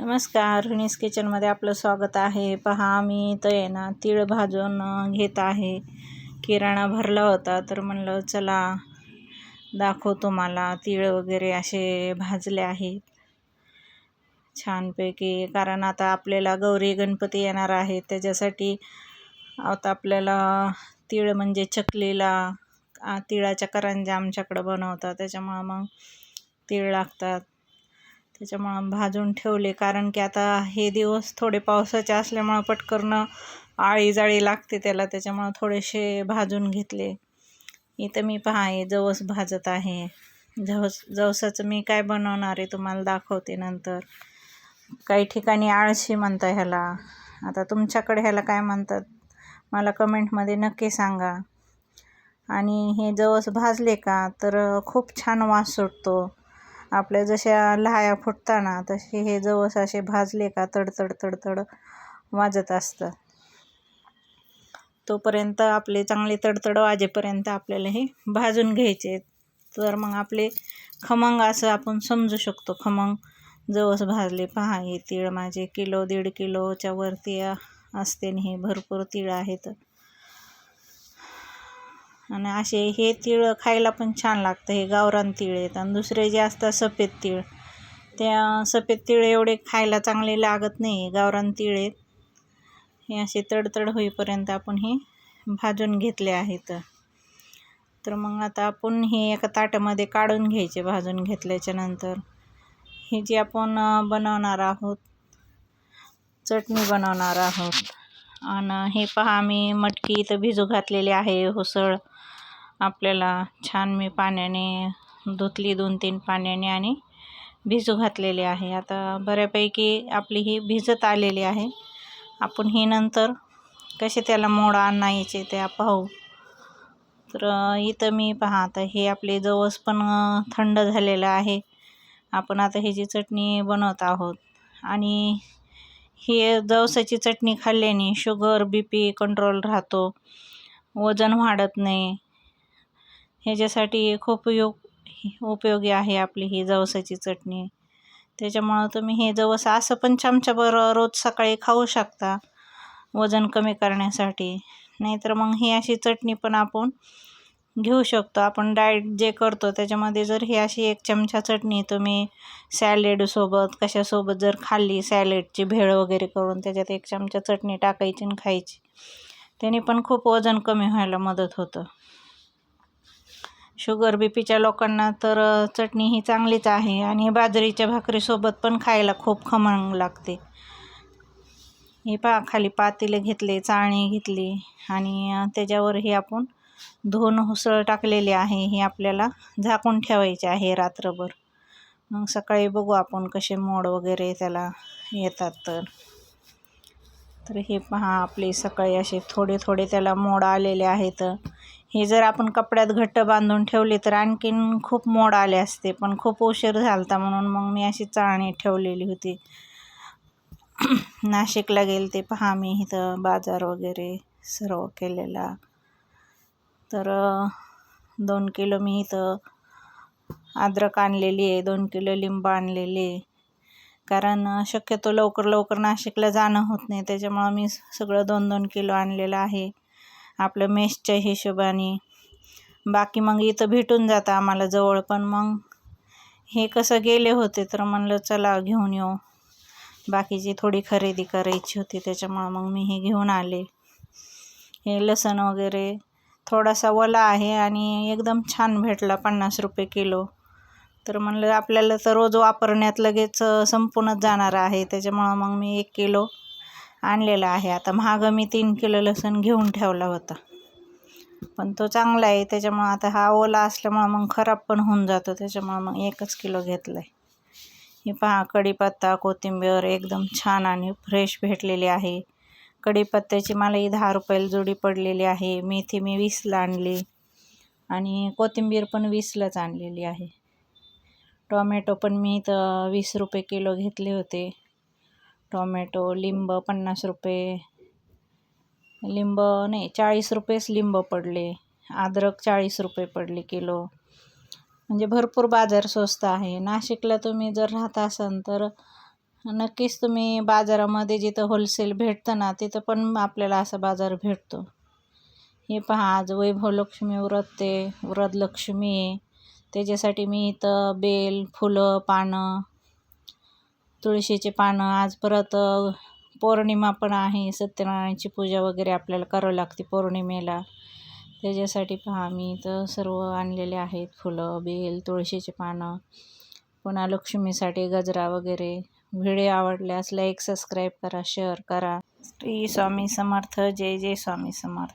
नमस्कार, रुनीस किचनमध्ये आपलं स्वागत आहे. पहा, मी तर आहे ना तीळ भाजून घेत आहे. किराणा भरला होता तर म्हणलं चला दाखव तुम्हाला. तीळ वगैरे असे भाजले आहेत छानपैकी, कारण आता आपल्याला गौरी गणपती येणार आहे. त्याच्यासाठी आता आपल्याला तीळ म्हणजे चकलीला तिळाच्या करंज्या आमच्याकडं बनवतात, त्याच्यामुळं मग तीळ लागतात. त्याच्यामुळं भाजून ठेवले, कारण की आता हे दिवस थोडे पावसाचे असल्यामुळं पटकन आळी जाळी लागते त्याला, त्याच्यामुळं थोडेसे भाजून घेतले. इथं मी पहा हे जवस भाजत आहे. जवसाचं मी काय बनवणार आहे तुम्हाला दाखवते नंतर. काही ठिकाणी आळशी म्हणतात ह्याला, आता तुमच्याकडे ह्याला काय म्हणतात मला कमेंटमध्ये नक्की सांगा. आणि हे जवस भाजले का तर खूप छान वास सुटतो. आपल्या जशा लाह्या फुटताना तसे हे जवस असे भाजले का तडतड तडतड वाजत असतात. तोपर्यंत आपले चांगले तडतड वाजेपर्यंत आपल्याला हे भाजून घ्यायचे. तर मग आपले खमंग असं आपण समजू शकतो. खमंग जवस भाजले. पहा, हे तीळ माझे किलो 1.5 किलोच्या वरती असते आणि हे भरपूर तीळ आहेत. आणि असे हे तीळ खायला पण छान लागतं. हे गावरान तीळ आहेत. आणि दुसरे जे असतात सफेद तीळ, त्या सफेद तीळ एवढे खायला चांगले लागत नाही. गावरान तीळ आहेत. हे असे तडतड होईपर्यंत आपण हे भाजून घेतले आहेत. तर मग आता आपण हे एका ताटामध्ये काढून घ्यायचे भाजून घेतल्याच्या नंतर. हे जे आपण बनवणार आहोत, चटणी बनवणार आहोत. आणि हे पहा, मी मटकी इथं भिजू घातलेली आहे. उसळ आपल्याला छान मी पाण्याने धुतली, 2-3 पाण्याने, आणि भिजू घातलेली आहे. आता बऱ्यापैकी आपली ही भिजत आलेली आहे. आपण ही नंतर कसे त्याला मोड आणायचे ते पाहू. तर इथं मी पहा, आता हे आपले जवस पण थंड झालेलं आहे. आपण आता ह्याची चटणी बनवत आहोत. आणि हे जवसाची चटणी खाल्ल्याने शुगर BP कंट्रोल राहतो, वजन वाढत नाही. ह्याच्यासाठी खूप उपयोगी आहे आपली ही जवसाची चटणी. त्याच्यामुळं तुम्ही हे जवस असं पण चमचाभर रोज सकाळी खाऊ शकता वजन कमी करण्यासाठी. नाहीतर मग ही अशी चटणी पण आपण घेऊ शकतो. आपण डाएट जे करतो त्याच्यामध्ये जर ही अशी 1 चमचा चटणी तुम्ही सॅलेडसोबत कशासोबत जर खाल्ली, सॅलेडची भेळ वगैरे करून त्याच्यात 1 चमचा चटणी टाकायची आणि खायची, त्याने पण खूप वजन कमी व्हायला मदत होतं. शुगर BPच्या लोकांना तर चटणी ही चांगलीच आहे. आणि बाजरीच्या भाकरीसोबत पण खायला खूप खमंग लागते. हे पहा, खाली पातेलं घेतले, चाळणी घेतली, आणि त्याच्यावर हे आपण धुवून उसळ टाकलेली आहे. हे आपल्याला झाकून ठेवायचे आहे रात्रभर. मग सकाळी बघू आपण कसे मोड वगैरे त्याला येतात. तर हे पहा, आपले सकाळी असे थोडे थोडे त्याला मोड आलेले आहेत. हे जर आपण कपड्यात घट्ट बांधून ठेवले तर आणखीन खूप मोड आले असते, पण खूप उशीर झालता म्हणून मग मी अशी चाळणी ठेवलेली होती. नाशिकला गेले ते पहा, मी इथं बाजार वगैरे सर्व केलेला. तर 2 किलो मी इथं अद्रक आणलेली आहे, 2 किलो लिंब आणलेले. कारण शक्यतो लवकर नाशिकला जाणं होत नाही, त्याच्यामुळं मी सगळं 2-2 किलो आणलेलं आहे आपलं मेसच्या हिशोबाने. बाकी मग इथं भेटून जातं आम्हाला जवळ, पण मग हे कसं गेले होते तर म्हणलं चला घेऊन येऊ. बाकीची थोडी खरेदी करायची होती, त्याच्यामुळं मग मी हे घेऊन आले. हे लसूण वगैरे थोडासा ओला आहे आणि एकदम छान भेटला, 50 रुपये किलो. तर म्हणलं आपल्याला तर रोज वापरण्यात लगेच संपूनच जाणार आहे, त्याच्यामुळं मग मी 1 किलो आणलेला आहे. आता महाग मी 3 किलो लसूण घेऊन ठेवला होता, पण तो चांगला आहे. त्याच्यामुळं आता हा ओला असल्यामुळं मग खराब पण होऊन जातो, त्याच्यामुळं मग 1च किलो घेतला आहे. हे पहा, कढीपत्ता, कोथिंबीर एकदम छान आणि फ्रेश भेटलेली आहे. कढीपत्त्याची मला ही 10 रुपयाला जोडी पडलेली आहे. मेथी मी 20ला आणली, आणि कोथिंबीर पण 20लाच आणलेली आहे. टोमॅटो पण मी इथं 20 रुपये किलो घेतले होते टोमॅटो. लिंब 50 रुपये, लिंब नाही 40 रुपयेच लिंब पडले. अद्रक 40 रुपये पडले किलो. म्हणजे भरपूर बाजार स्वस्त आहे. नाशिकला तुम्ही जर राहत असाल तर नक्कीच तुम्ही बाजारामध्ये जिथं होलसेल भेटतं ना तिथं पण आपल्याला असा बाजार भेटतो. हे पहा, आज वैभवलक्ष्मी व्रत आहे, वरदलक्ष्मी आहे. त्याच्यासाठी मी इथं बेल, फुलं, पानं, तुळशीचे पानं, आज परत पौर्णिमा पण आहे, सत्यनारायणची पूजा वगैरे आपल्याला करावी लागते पौर्णिमेला. त्याच्यासाठी पहा मी इथं सर्व आणलेले आहेत, फुलं, बेल, तुळशीचे पानं, पुन्हा लक्ष्मीसाठी गजरा वगैरे. व्हिडिओ आवडल्यास लाईक, सबस्क्राईब करा, शेअर करा. श्री स्वामी समर्थ. जय जय स्वामी समर्थ.